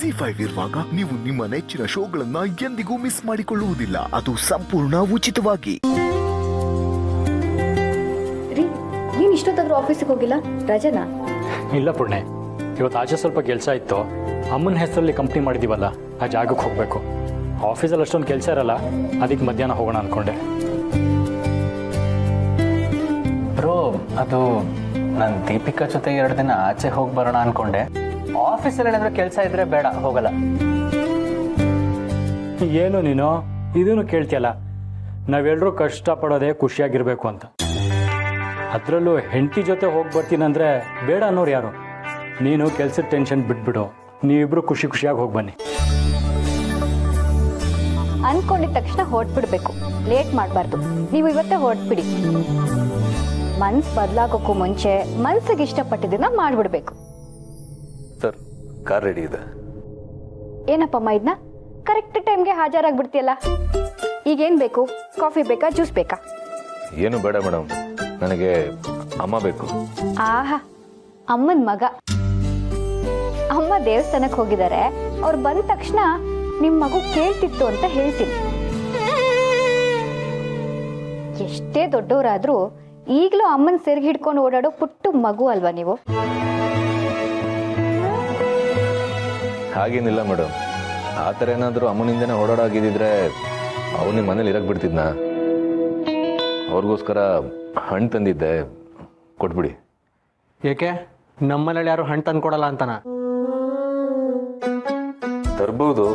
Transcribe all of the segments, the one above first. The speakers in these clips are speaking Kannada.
ZEE5 ಇರುವಾಗ ನೀವು ನಿಮ್ಮ ನೆಚ್ಚಿನ ಶೋಗಳನ್ನ ಎಂದಿಗೂ ಮಿಸ್ ಮಾಡಿಕೊಳ್ಳುವುದಿಲ್ಲ. ಅದು ಸಂಪೂರ್ಣ ಉಚಿತವಾಗಿ. ನೀನ್ ಇಷ್ಟೊತ್ತಾದ್ರೂ ಆಫೀಸಿಗೆ ಹೋಗಿಲ್ಲ, ರಜನಾ? ಇಲ್ಲ ಪುಣ್ಯ, ಇವತ್ತು ಆಚೆ ಸ್ವಲ್ಪ ಕೆಲಸ ಇತ್ತು. ಅಮ್ಮನ ಹೆಸರಲ್ಲಿ ಕಂಪ್ನಿ ಮಾಡಿದೀವಲ್ಲ, ಆ ಜಾಗಕ್ಕೆ ಹೋಗಬೇಕು. ಆಫೀಸಲ್ಲಿ ಅಷ್ಟೊಂದು ಕೆಲಸ ಇರಲ್ಲ, ಅದಕ್ಕೆ ಮಧ್ಯಾಹ್ನ ಹೋಗೋಣ ಅಂದ್ಕೊಂಡೆ. ಬ್ರೋ, ಅದು ನಾನು ದೀಪಿಕಾ ಜೊತೆಗೆ 2 ದಿನ ಆಚೆ ಹೋಗಿ ಬರೋಣ ಅಂದ್ಕೊಂಡೆ. ಆಫೀಸಲ್ಲಿ ಏನಾದರೂ ಕೆಲಸ ಇದ್ರೆ ಬೇಡ, ಹೋಗಲ್ಲ. ಏನು ನೀನು ಇದನ್ನು ಕೇಳ್ತಿಯಲ್ಲ? ನಾವೆಲ್ಲರೂ ಕಷ್ಟಪಡೋದೇ ಖುಷಿಯಾಗಿರ್ಬೇಕು ಅಂತ. ಅದರಲ್ಲೂ ಹೆಂಡತಿ ಜೊತೆ ಹೋಗಿ ಬರ್ತೀನಂದ್ರೆ ಬೇಡ ಅನ್ನೋರು ಯಾರು? ನೀನು ಕೆಲಸದ ಟೆನ್ಷನ್ ಬಿಟ್ಬಿಡು, ನೀವಿಬ್ರು ಖುಷಿ ಖುಷಿಯಾಗಿ ಹೋಗಿ ಬನ್ನಿ. ಅನ್ಕೊಂಡಿದ ತಕ್ಷಣ ಹೊರಟ್ಬಿಡ್ಬೇಕು, ಲೇಟ್ ಮಾಡಬಾರ್ದು. ನೀವು ಇವತ್ತೇ ಹೊರಟ್ಬಿಡಿ. ಮನ್ಸು ಬದಲಾಗೋಕ್ಕೂ ಮುಂಚೆ ಮನ್ಸಿಗೆ ಇಷ್ಟಪಟ್ಟಿದ್ದನ್ನ ಮಾಡ್ಬಿಡ್ಬೇಕು. ಸರ್, ಕಾರ್ ರೆಡಿ ಇದೆ. ಏನಪ್ಪಮ್ಮ ಇದನ್ನ ಕರೆಕ್ಟ್ ಟೈಮ್ಗೆ ಹಾಜರಾಗ್ಬಿಡ್ತೀಯಲ್ಲ. ಈಗೇನು ಬೇಕು? ಕಾಫಿ ಬೇಕಾ, ಜ್ಯೂಸ್ ಬೇಕಾ? ಏನು ಬೇಡ ಮೇಡಮ್, ನನಗೆ ಅಮ್ಮ ಬೇಕು. ಆಹಾ, ಅಮ್ಮನ ಮಗ. ಅಮ್ಮ ದೇವಸ್ಥಾನಕ್ಕೆ ಹೋಗಿದ್ದಾರೆ. ಅವ್ರು ಬಂದ ತಕ್ಷಣ ನಿಮ್ಮ ಮಗು ಕೇಳ್ತಿತ್ತು ಅಂತ ಹೇಳ್ತೀನಿ. ಎಷ್ಟೇ ದೊಡ್ಡವರಾದ್ರೂ ಈಗಲೂ ಅಮ್ಮನ ಸೆರ್ಗಿ ಹಿಡ್ಕೊಂಡು ಓಡಾಡೋ ಪುಟ್ಟು ಮಗು ಅಲ್ವಾ ನೀವು? ಹಾಗೇನಿಲ್ಲ ಮೇಡಮ್, ಆ ಥರ ಏನಾದರೂ ಅಮ್ಮನಿಂದನೇ ಓಡಾಡಾಗಿದ್ದಿದ್ರೆ ಅವ್ರು ನಿಮ್ಮ ಮನೇಲಿ ಇರಕ್ಕೆ ಬಿಡ್ತಿದ್ನಾ? ಅವ್ರಿಗೋಸ್ಕರ ಹಣ್ಣು ತಂದಿದ್ದೆ, ಕೊಟ್ಬಿಡಿ. ಏಕೆ ನಮ್ಮನೇಲಿ ಯಾರು ಹಣ್ಣು ತಂದು ಕೊಡಲ್ಲ ಅಂತನಾ? ತರ್ಬೋದು,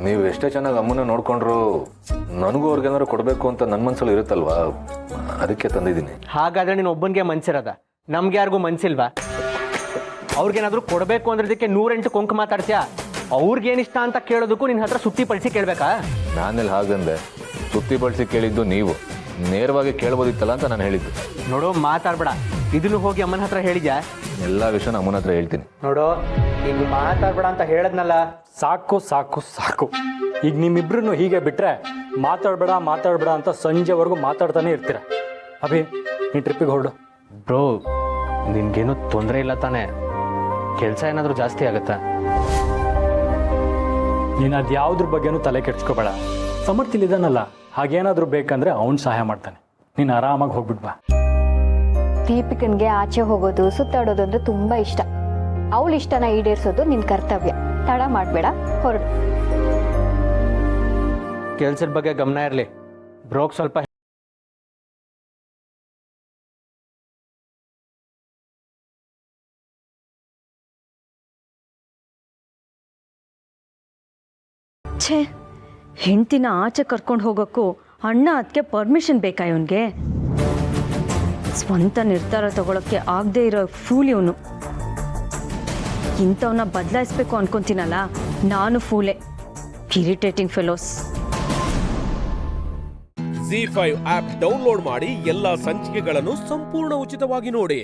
ನೀವು ಎಷ್ಟೇ ಚೆನ್ನಾಗಿ ಅಮ್ಮನ ನೋಡ್ಕೊಂಡ್ರು ನನಗೂ ಅವ್ರಿಗೇನಾದ್ರು ಕೊಡಬೇಕು ಅಂತ ನನ್ನ ಮನಸ್ಸಲ್ಲಿ ಇರುತ್ತಲ್ವಾ, ಅದಕ್ಕೆ ತಂದಿದ್ದೀನಿ. ಹಾಗಾದ್ರೆ ನೀನು ಒಬ್ಬನಿಗೆ ಮನ್ಸಿರದ, ನಮ್ಗೆ ಯಾರಿಗೂ ಮನ್ಸಿಲ್ವಾ? ಅವ್ರಿಗೇನಾದ್ರೂ ಕೊಡಬೇಕು ಅಂದ್ರದಕ್ಕೆ 108 ಕೊಂಕು ಮಾತಾಡ್ತೀಯಾ? ಅವ್ರಿಗೇನಿಷ್ಟ ಅಂತ ಕೇಳೋದಕ್ಕೂ ನಿನ್ನ ಹತ್ರ ಸುತ್ತಿ ಪಡಿಸಿ ಕೇಳಬೇಕಾ? ನಾನೆಲ್ಲಿ ಹಾಗಂದೆ, ಸುತ್ತಿ ಬಳಸಿ ಕೇಳಿದ್ದು ನೀವು, ನೇರವಾಗಿ ಕೇಳ್ಬೋದಿತ್ತಲ್ಲ ಅಂತ ನಾನು ಹೇಳಿದ್ದು. ನೋಡೋ, ಮಾತಾಡ್ಬೇಡ. ಇದನ್ನು ಹೋಗಿ ಅಮ್ಮನ ಹತ್ರ ಹೇಳಿದ್ಯಾ? ಎಲ್ಲ ವಿಷಯನ ಅಮ್ಮನ ಹತ್ರ ಹೇಳ್ತೀನಿ. ನೋಡೋ, ಈಗ ಮಾತಾಡ್ಬೇಡ ಅಂತ ಹೇಳದ್ನಲ್ಲ. ಸಾಕು ಸಾಕು ಸಾಕು. ಈಗ ನಿಮ್ಮಿಬ್ರು ಹೀಗೆ ಬಿಟ್ರೆ ಮಾತಾಡ್ಬೇಡ ಮಾತಾಡ್ಬೇಡ ಅಂತ ಸಂಜೆವರೆಗೂ ಮಾತಾಡ್ತಾನೆ ಇರ್ತೀರ. ಅಭಿ, ನೀನು ಟ್ರಿಪ್ಪಿಗೆ ಹೊರಡು. ಬ್ರೋ, ನಿನ್ಗೇನು ತೊಂದರೆ ಇಲ್ಲ ತಾನೆ? ಕೆಲಸ ಏನಾದರೂ ಜಾಸ್ತಿ ಆಗುತ್ತಾ? ನೀನು ಅದು ಯಾವುದ್ರ ಬಗ್ಗೆನೂ ತಲೆ ಕೆಡ್ಸ್ಕೋಬೇಡ. ಸಮರ್ಥಿಲಿದ್ದಾನಲ್ಲ, ಹಾಗೇನಾದರೂ ಬೇಕಂದ್ರೆ ಅವ್ನು ಸಹಾಯ ಮಾಡ್ತಾನೆ. ನೀನು ಆರಾಮಾಗಿ ಹೋಗ್ಬಿಡ್ಬಾ. ದೀಪಿಕನ್ಗೆ ಆಚೆ ಹೋಗೋದು, ಸುತ್ತಾಡೋದು ಅಂದ್ರೆ ತುಂಬಾ ಇಷ್ಟ. ಅವಳ ಇಷ್ಟನ ಈಡೇರಿಸೋದು ನಿನ್ ಕರ್ತವ್ಯ. ತಡ ಮಾಡಬೇಡ, ಹೊರಡು. ಕೆಲ್ಸದ ಬಗ್ಗೆ ಗಮನ ಇರಲಿ. ಬ್ರೋಕ್ ಸ್ವಲ್ಪ ಛೇ, ಹೆಂಡ್ತಿನ ಆಚೆ ಕರ್ಕೊಂಡು ಹೋಗೋಕ್ಕೂ ಅಣ್ಣ ಅದಕ್ಕೆ ಪರ್ಮಿಷನ್ ಬೇಕಾ ಇವನಿಗೆ? ಸ್ವಂತ ನಿರ್ಧಾರ ತಗೊಳಕ್ಕೆ ಆಗದೆ ಇರೋ ಫೂಲ್ ಇವನು. ಇಂಥವನ್ನ ಬದಲಾಯಿಸ್ಬೇಕು ಅನ್ಕೊಂತೀನಲ್ಲ, ನಾನು ಫೂಲೆ. Irritating fellows. ZEE5 app download ಮಾಡಿ ಎಲ್ಲಾ ಸಂಚಿಕೆಗಳನ್ನು ಸಂಪೂರ್ಣ ಉಚಿತವಾಗಿ ನೋಡಿ.